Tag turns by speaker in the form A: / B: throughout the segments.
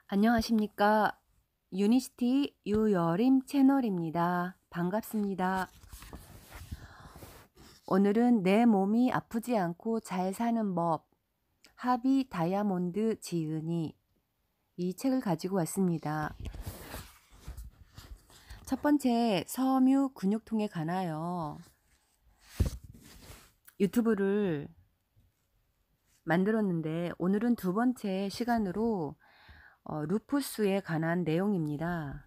A: 안녕하십니까. 유니스티 유여림 채널입니다. 반갑습니다. 오늘은 내 몸이 아프지 않고 잘 사는 법, 하비 다이아몬드 지은이 이 책을 가지고 왔습니다. 첫 번째, 섬유 근육통에 관하여 유튜브를 만들었는데, 오늘은 두 번째 시간으로 루푸스에 관한 내용입니다.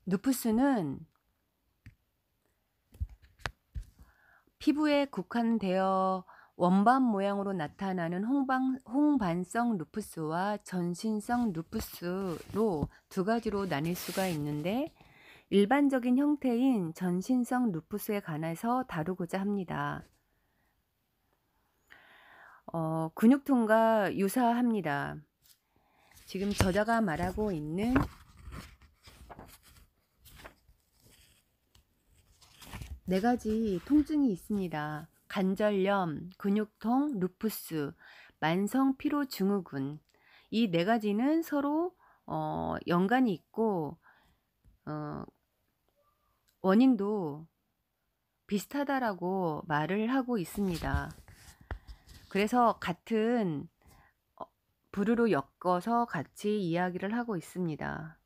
A: 루푸스는 피부에 국한되어 원반 모양으로 나타나는 홍반성 루푸스와 전신성 루푸스로 두 가지로 나뉠 수가 있는데, 일반적인 형태인 전신성 루푸스에 관해서 다루고자 합니다. 근육통과 유사합니다. 지금 저자가 말하고 있는 네 가지 통증이 있습니다. 관절염, 근육통, 루푸스, 만성 피로 증후군. 이 네 가지는 서로 연관이 있고 원인도 비슷하다라고 말을 하고 있습니다. 그래서 같은 부류로 엮어서 같이 이야기를 하고 있습니다.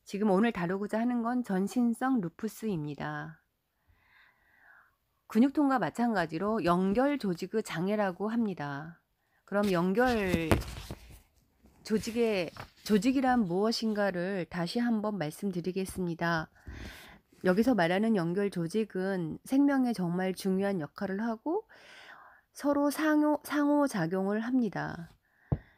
A: 지금 오늘 다루고자 하는 건 전신성 루푸스입니다. 근육통과 마찬가지로 연결 조직의 장애라고 합니다. 그럼 연결 조직이란 무엇인가를 다시 한번 말씀드리겠습니다. 여기서 말하는 연결 조직은 생명에 정말 중요한 역할을 하고 서로 상호작용을 합니다.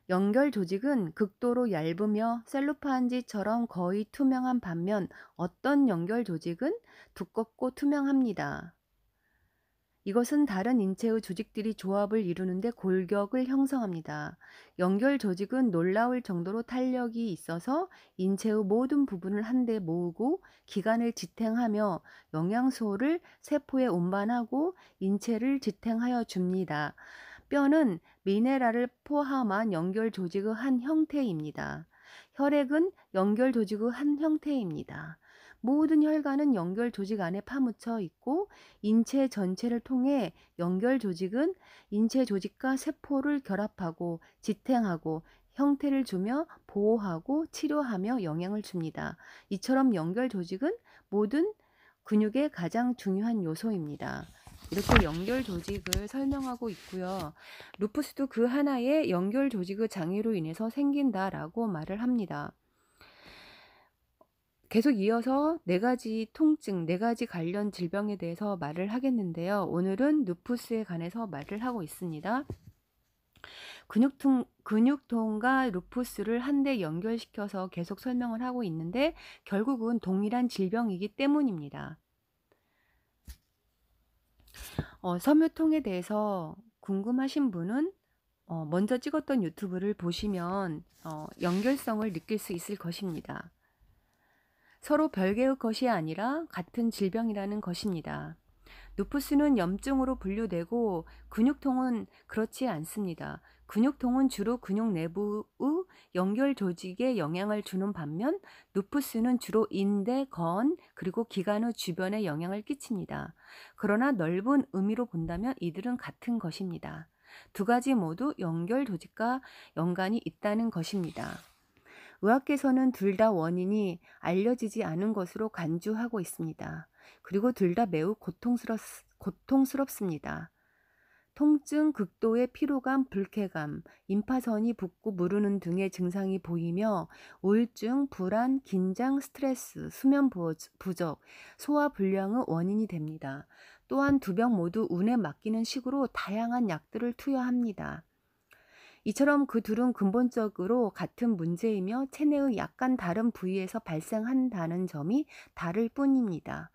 A: 연결 조직은 극도로 얇으며 셀로판지처럼 거의 투명한 반면 어떤 연결 조직은 두껍고 투명합니다. 이것은 다른 인체의 조직들이 조합을 이루는데 골격을 형성합니다. 연결 조직은 놀라울 정도로 탄력이 있어서 인체의 모든 부분을 한데 모으고 기관을 지탱하며 영양소를 세포에 운반하고 인체를 지탱하여 줍니다. 뼈는 미네랄을 포함한 연결 조직의 한 형태입니다. 혈액은 연결 조직의 한 형태입니다. 모든 혈관은 연결 조직 안에 파묻혀 있고 인체 전체를 통해 연결 조직은 인체 조직과 세포를 결합하고 지탱하고 형태를 주며 보호하고 치료하며 영향을 줍니다. 이처럼 연결 조직은 모든 근육의 가장 중요한 요소입니다. 이렇게 연결 조직을 설명하고 있고요. 루푸스도 그 하나의 연결 조직의 장애로 인해서 생긴다라고 말을 합니다. 계속 이어서 네 가지 통증, 네 가지 관련 질병에 대해서 말을 하겠는데요. 오늘은 루푸스에 관해서 말을 하고 있습니다. 근육통과 루푸스를 한데 연결시켜서 계속 설명을 하고 있는데 결국은 동일한 질병이기 때문입니다. 섬유통에 대해서 궁금하신 분은 먼저 찍었던 유튜브를 보시면 연결성을 느낄 수 있을 것입니다. 서로 별개의 것이 아니라 같은 질병이라는 것입니다. 루푸스는 염증으로 분류되고 근육통은 그렇지 않습니다. 근육통은 주로 근육 내부의 연결 조직에 영향을 주는 반면 루푸스는 주로 인대, 건, 그리고 기관의 주변에 영향을 끼칩니다. 그러나 넓은 의미로 본다면 이들은 같은 것입니다. 두 가지 모두 연결 조직과 연관이 있다는 것입니다. 의학계에서는 둘 다 원인이 알려지지 않은 것으로 간주하고 있습니다. 그리고 둘 다 매우 고통스럽습니다. 통증, 극도의 피로감, 불쾌감, 임파선이 붓고 무르는 등의 증상이 보이며 우울증, 불안, 긴장, 스트레스, 수면 부족, 소화 불량의 원인이 됩니다. 또한 두 병 모두 운에 맡기는 식으로 다양한 약들을 투여합니다. 이처럼 그 둘은 근본적으로 같은 문제이며 체내의 약간 다른 부위에서 발생한다는 점이 다를 뿐입니다.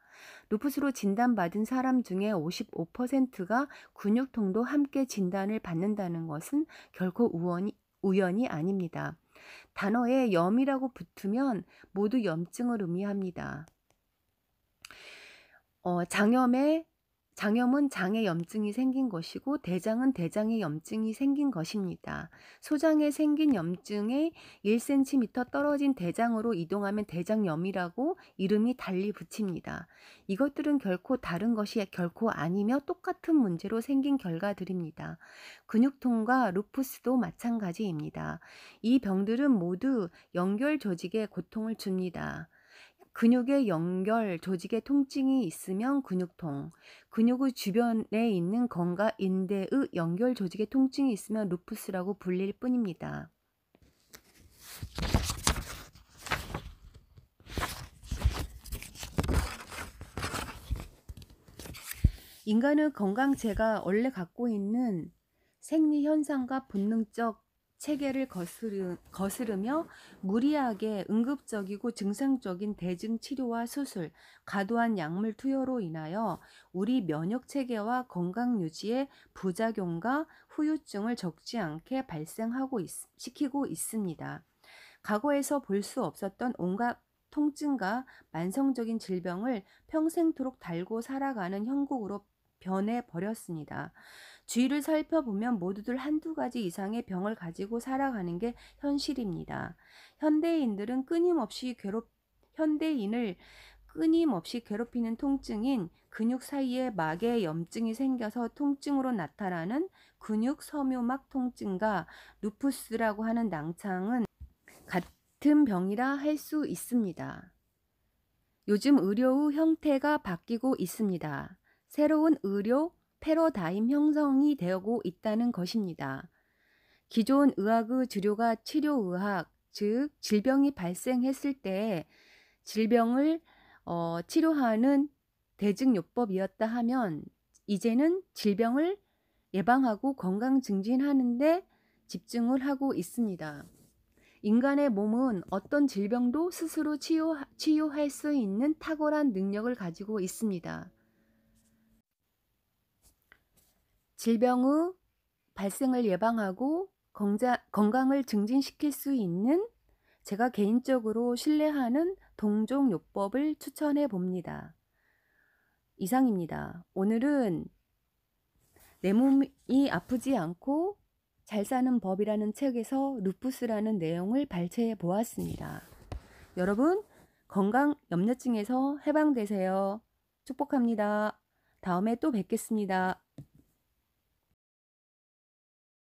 A: 루푸스로 진단받은 사람 중에 55%가 근육통도 함께 진단을 받는다는 것은 결코 우연이 아닙니다. 단어에 염이라고 붙으면 모두 염증을 의미합니다. 장염의 장염은 장에 염증이 생긴 것이고 대장은 대장에 염증이 생긴 것입니다. 소장에 생긴 염증에 1cm 떨어진 대장으로 이동하면 대장염이라고 이름이 달리 붙입니다. 이것들은 결코 다른 것이 결코 아니며 똑같은 문제로 생긴 결과들입니다. 근육통과 루푸스도 마찬가지입니다. 이 병들은 모두 연결 조직에 고통을 줍니다. 근육의 연결 조직에 통증이 있으면 근육통, 근육의 주변에 있는 건과 인대의 연결 조직에 통증이 있으면 루푸스라고 불릴 뿐입니다. 인간의 건강체가 원래 갖고 있는 생리 현상과 본능적 체계를 거스르며 무리하게 응급적이고 증상적인 대증 치료와 수술, 과도한 약물 투여로 인하여 우리 면역 체계와 건강 유지에 부작용과 후유증을 적지 않게 시키고 있습니다. 과거에서 볼 수 없었던 온갖 통증과 만성적인 질병을 평생토록 달고 살아가는 형국으로 변해버렸습니다. 주위를 살펴보면 모두들 한두 가지 이상의 병을 가지고 살아가는 게 현실입니다. 현대인을 끊임없이 괴롭히는 통증인 근육 사이에 막에 염증이 생겨서 통증으로 나타나는 근육 섬유막 통증과 루푸스라고 하는 낭창은 같은 병이라 할 수 있습니다. 요즘 의료의 형태가 바뀌고 있습니다. 새로운 의료 패러다임 형성이 되고 있다는 것입니다. 기존 의학의 주류가 치료의학, 즉 질병이 발생했을 때 질병을 치료하는 대증요법이었다 하면 이제는 질병을 예방하고 건강 증진하는 데 집중을 하고 있습니다. 인간의 몸은 어떤 질병도 스스로 치유할 수 있는 탁월한 능력을 가지고 있습니다. 질병의 발생을 예방하고 건강을 증진시킬 수 있는 제가 개인적으로 신뢰하는 동종요법을 추천해 봅니다. 이상입니다. 오늘은 내 몸이 아프지 않고 잘 사는 법이라는 책에서 루푸스라는 내용을 발췌해 보았습니다. 여러분, 건강 염려증에서 해방되세요. 축복합니다. 다음에 또 뵙겠습니다.